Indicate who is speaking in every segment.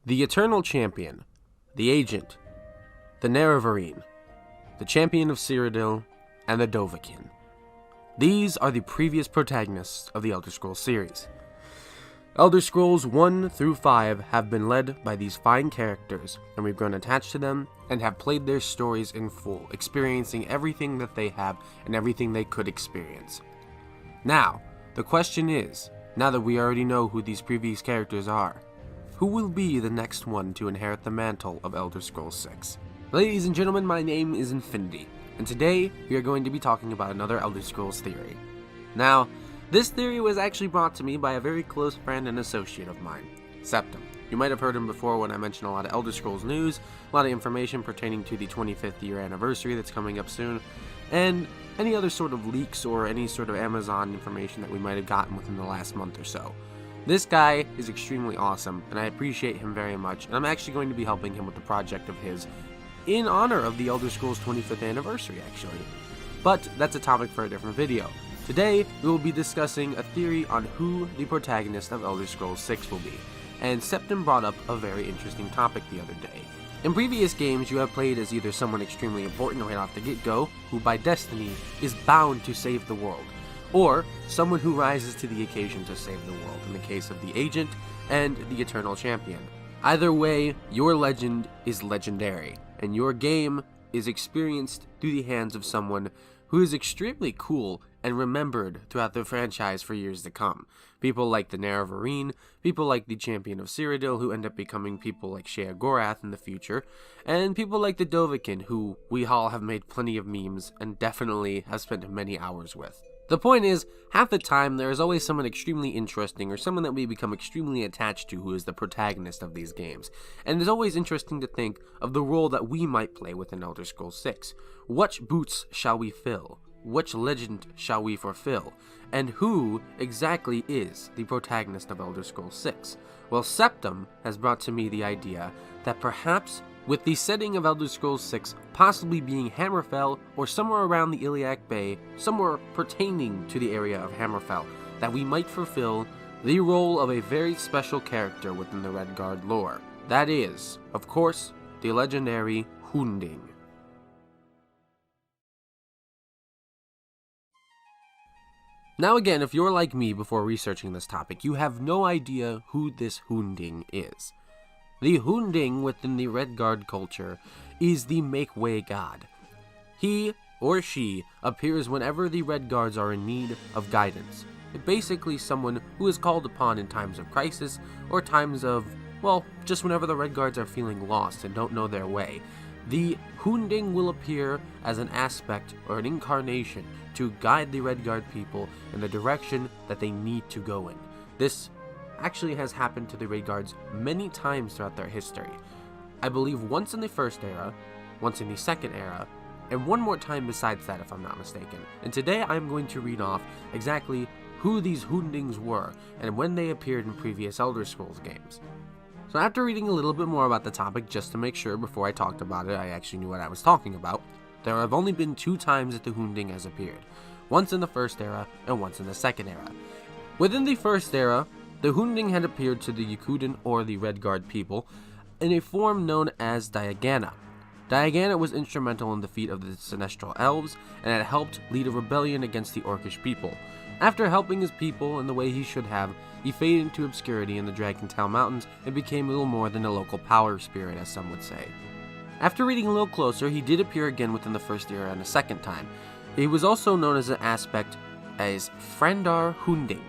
Speaker 1: The Eternal Champion, the Agent, the Nerevarine, the Champion of Cyrodiil, and the Dovahkiin. These are the previous protagonists of the Elder Scrolls series. Elder Scrolls 1 through 5 have been led by these fine characters, and we've grown attached to them and have played their stories in full, experiencing everything that they have and everything they could experience. Now, the question is, now that we already know who these previous characters are, who will be the next one to inherit the mantle of Elder Scrolls 6? Ladies and gentlemen, my name is Infinity, and today we are going to be talking about another Elder Scrolls theory. Now, this theory was actually brought to me by a very close friend and associate of mine, Septim. You might have heard him before when I mentioned a lot of Elder Scrolls news, a lot of information pertaining to the 25th year anniversary that's coming up soon, and any other sort of leaks or any sort of Amazon information that we might have gotten within the last month or so. This guy is extremely awesome, and I appreciate him very much, and I'm actually going to be helping him with a project of his in honor of the Elder Scrolls 25th anniversary, actually. But that's a topic for a different video. Today, we will be discussing a theory on who the protagonist of Elder Scrolls 6 will be, and Septim brought up a very interesting topic the other day. In previous games, you have played as either someone extremely important right off the get-go, who by destiny is bound to save the world, or someone who rises to the occasion to save the world, in the case of the Agent and the Eternal Champion. Either way, your legend is legendary, and your game is experienced through the hands of someone who is extremely cool and remembered throughout the franchise for years to come. People like the Nerevarine, people like the Champion of Cyrodiil, who end up becoming people like Sheogorath in the future, and people like the Dovahkiin, who we all have made plenty of memes and definitely have spent many hours with. The point is, half the time there is always someone extremely interesting or someone that we become extremely attached to who is the protagonist of these games. And it's always interesting to think of the role that we might play within Elder Scrolls 6. Which boots shall we fill? Which legend shall we fulfill? And who exactly is the protagonist of Elder Scrolls 6? Well, Septim has brought to me the idea that perhaps with the setting of Elder Scrolls 6 possibly being Hammerfell or somewhere around the Iliac Bay, somewhere pertaining to the area of Hammerfell, that we might fulfill the role of a very special character within the Redguard lore. That is, of course, the legendary HoonDing. Now again, if you're like me before researching this topic, you have no idea who this HoonDing is. The HoonDing within the Redguard culture is the make-way god. He or she appears whenever the Redguards are in need of guidance. Basically someone who is called upon in times of crisis or times of, well, just whenever the Redguards are feeling lost and don't know their way. The HoonDing will appear as an aspect or an incarnation to guide the Redguard people in the direction that they need to go in. This actually has happened to the Redguards many times throughout their history. I believe once in the first era, once in the second era, and one more time besides that if I'm not mistaken. And today I'm going to read off exactly who these HoonDings were and when they appeared in previous Elder Scrolls games. So after reading a little bit more about the topic just to make sure before I talked about it I actually knew what I was talking about, there have only been 2 times that the HoonDing has appeared. Once in the first era and once in the second era. Within the first era, the HoonDing had appeared to the Yakudin or the Redguard people in a form known as Diagana. Diagana was instrumental in the defeat of the Sinestral Elves and had helped lead a rebellion against the Orcish people. After helping his people in the way he should have, he faded into obscurity in the Dragontail Mountains and became little more than a local power spirit, as some would say. After reading a little closer, he did appear again within the first era and a second time. He was also known as an aspect as Frandar HoonDing.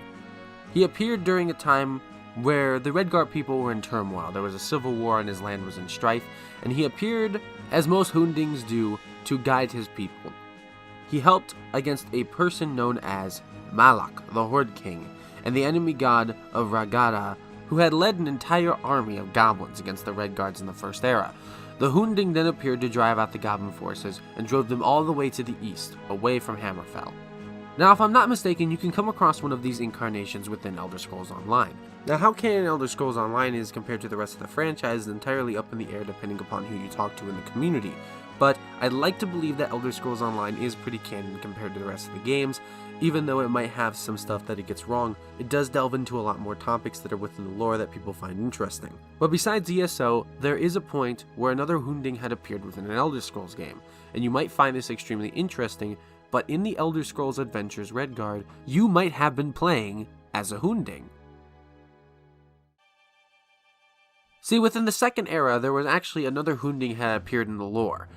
Speaker 1: He appeared during a time where the Redguard people were in turmoil. There was a civil war and his land was in strife, and he appeared, as most HoonDings do, to guide his people. He helped against a person known as Malak, the Horde King, and the enemy god of Ragada, who had led an entire army of goblins against the Redguards in the first era. The HoonDing then appeared to drive out the goblin forces and drove them all the way to the east, away from Hammerfell. Now, if I'm not mistaken, you can come across one of these incarnations within Elder Scrolls Online. Now, how canon Elder Scrolls Online is compared to the rest of the franchise is entirely up in the air depending upon who you talk to in the community. but I'd like to believe that Elder Scrolls Online is pretty canon compared to the rest of the games. Even though it might have some stuff that it gets wrong, it does delve into a lot more topics that are within the lore that people find interesting. But besides ESO, there is a point where another HoonDing had appeared within an Elder Scrolls game, and you might find this extremely interesting, but in the Elder Scrolls Adventures Redguard, you might have been playing as a HoonDing. See, within the second era, there was actually another HoonDing had appeared in the lore.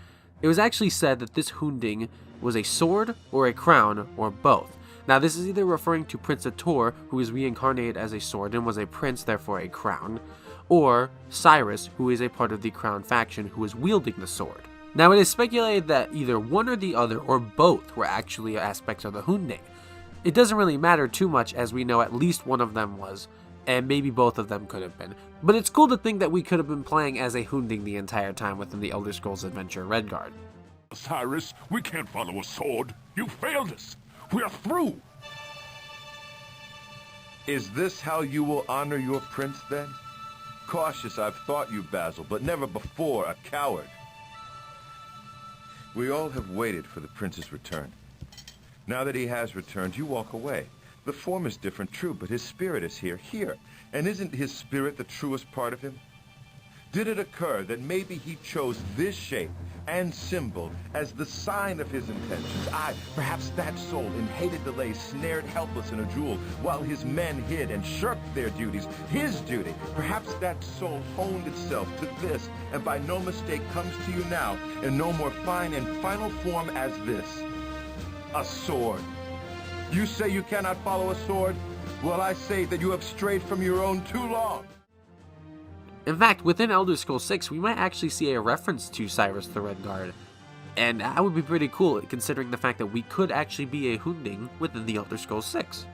Speaker 1: It was actually said that this HoonDing was a sword or a crown or both. Now this is either referring to Prince Ator, who is reincarnated as a sword and was a prince, therefore a crown, or Cyrus, who is a part of the crown faction who is wielding the sword. Now it is speculated that either one or the other or both were actually aspects of the HoonDing. It doesn't really matter too much, as we know at least one of them was, and maybe both of them could have been. But it's cool to think that we could have been playing as a HoonDing the entire time within the Elder Scrolls Adventure Redguard.
Speaker 2: Cyrus, we can't follow a sword. You failed us. We're through.
Speaker 3: Is this how you will honor your prince, then? Cautious I've thought you, Basil, but never before a coward. We all have waited for the prince's return. Now that he has returned, you walk away. The form is different, true, but his spirit is here. And isn't his spirit the truest part of him? Did it occur that maybe he chose this shape and symbol as the sign of his intentions? Perhaps that soul in hated delay snared helpless in a jewel while his men hid and shirked their duties. His duty, perhaps that soul honed itself to this, and by no mistake comes to you now in no more fine and final form as this. A sword. You say you cannot follow a sword? Well, I say that you have strayed from your own too long.
Speaker 1: In fact, within Elder Scrolls 6, we might actually see a reference to Cyrus the Redguard, and that would be pretty cool, considering the fact that we could actually be a HoonDing within the Elder Scrolls 6.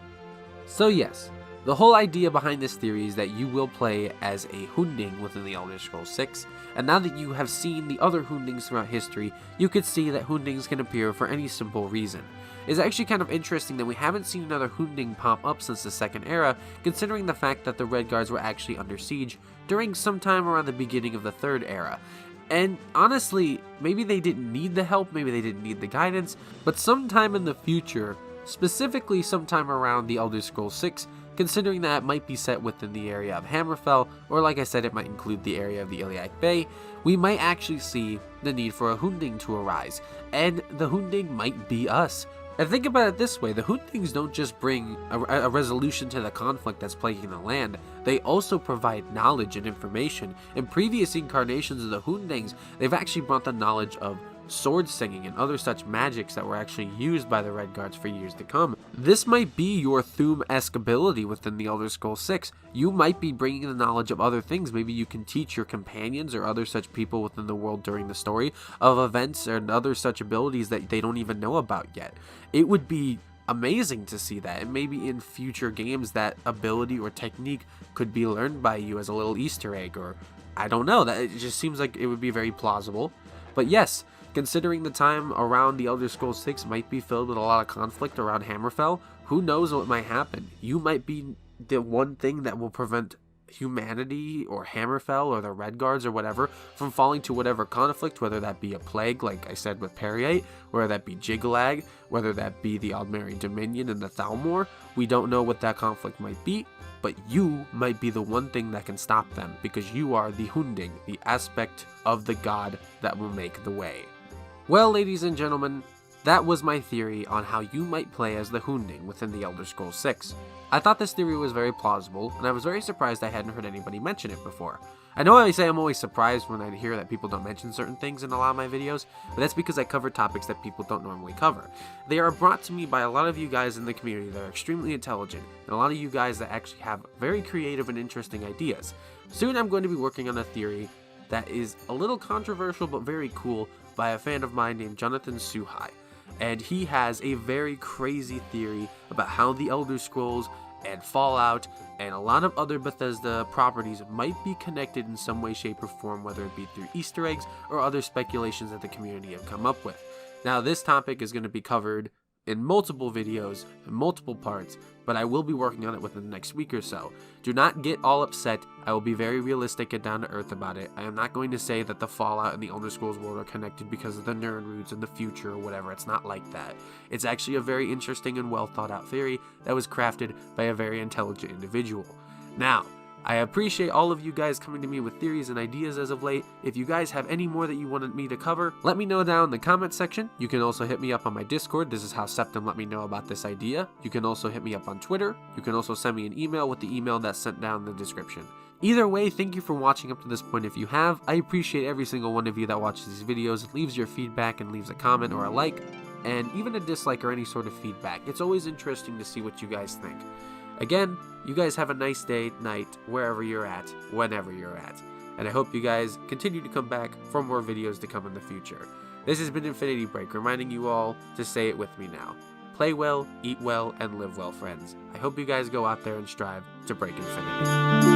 Speaker 1: So yes, the whole idea behind this theory is that you will play as a HoonDing within the Elder Scrolls 6, and now that you have seen the other HoonDings throughout history, you could see that HoonDings can appear for any simple reason. It's actually kind of interesting that we haven't seen another HoonDing pop up since the second era, considering the fact that the Redguards were actually under siege during some time around the beginning of the third era. And honestly, maybe they didn't need the help, maybe they didn't need the guidance, but sometime in the future, specifically sometime around the Elder Scrolls 6, considering that it might be set within the area of Hammerfell, or like I said, it might include the area of the Iliac Bay, we might actually see the need for a HoonDing to arise, and the HoonDing might be us. And think about it this way, the HoonDings don't just bring a resolution to the conflict that's plaguing the land, they also provide knowledge and information. In previous incarnations of the HoonDings, they've actually brought the knowledge of sword singing and other such magics that were actually used by the Redguards for years to come. This might be your Thuum-esque ability within the Elder Scrolls 6. You might be bringing the knowledge of other things. Maybe you can teach your companions or other such people within the world during the story of events and other such abilities that they don't even know about yet. It would be amazing to see that, and maybe in future games that ability or technique could be learned by you as a little Easter egg, or I don't know, that it just seems like it would be very plausible. But yes, considering the time around the Elder Scrolls 6 might be filled with a lot of conflict around Hammerfell, who knows what might happen. You might be the one thing that will prevent humanity or Hammerfell or the Redguards or whatever from falling to whatever conflict, whether that be a plague like I said with Periite, whether that be Jiggalag, whether that be the Aldmeri Dominion and the Thalmor. We don't know what that conflict might be, but you might be the one thing that can stop them, because you are the HoonDing, the aspect of the god that will make the way. Well, ladies and gentlemen, that was my theory on how you might play as the HoonDing within the Elder Scrolls 6. I thought this theory was very plausible, and I was very surprised I hadn't heard anybody mention it before. I know I say I'm always surprised when I hear that people don't mention certain things in a lot of my videos, but that's because I cover topics that people don't normally cover. They are brought to me by a lot of you guys in the community that are extremely intelligent, and a lot of you guys that actually have very creative and interesting ideas. Soon I'm going to be working on a theory that is a little controversial but very cool by a fan of mine named Jonathan Suhai. And he has a very crazy theory about how the Elder Scrolls and Fallout and a lot of other Bethesda properties might be connected in some way, shape, or form, whether it be through Easter eggs or other speculations that the community have come up with. Now, this topic is going to be covered in multiple videos, in multiple parts, but I will be working on it within the next week or so. Do not get all upset. I will be very realistic and down to earth about it. I am not going to say that the Fallout and the Elder Scrolls world are connected because of the Nerd roots in the future or whatever. It's not like that. It's actually a very interesting and well thought out theory that was crafted by a very intelligent individual. Now, I appreciate all of you guys coming to me with theories and ideas as of late. If you guys have any more that you wanted me to cover, let me know down in the comment section. You can also hit me up on my Discord. This is how Septim let me know about this idea. You can also hit me up on Twitter. You can also send me an email with the email that's sent down in the description. Either way, thank you for watching up to this point if you have. I appreciate every single one of you that watches these videos, leaves your feedback and leaves a comment or a like, and even a dislike or any sort of feedback. It's always interesting to see what you guys think. Again, you guys have a nice day, night, wherever you're at, whenever you're at. And I hope you guys continue to come back for more videos to come in the future. This has been Infinity Break, reminding you all to say it with me now. Play well, eat well, and live well, friends. I hope you guys go out there and strive to break infinity.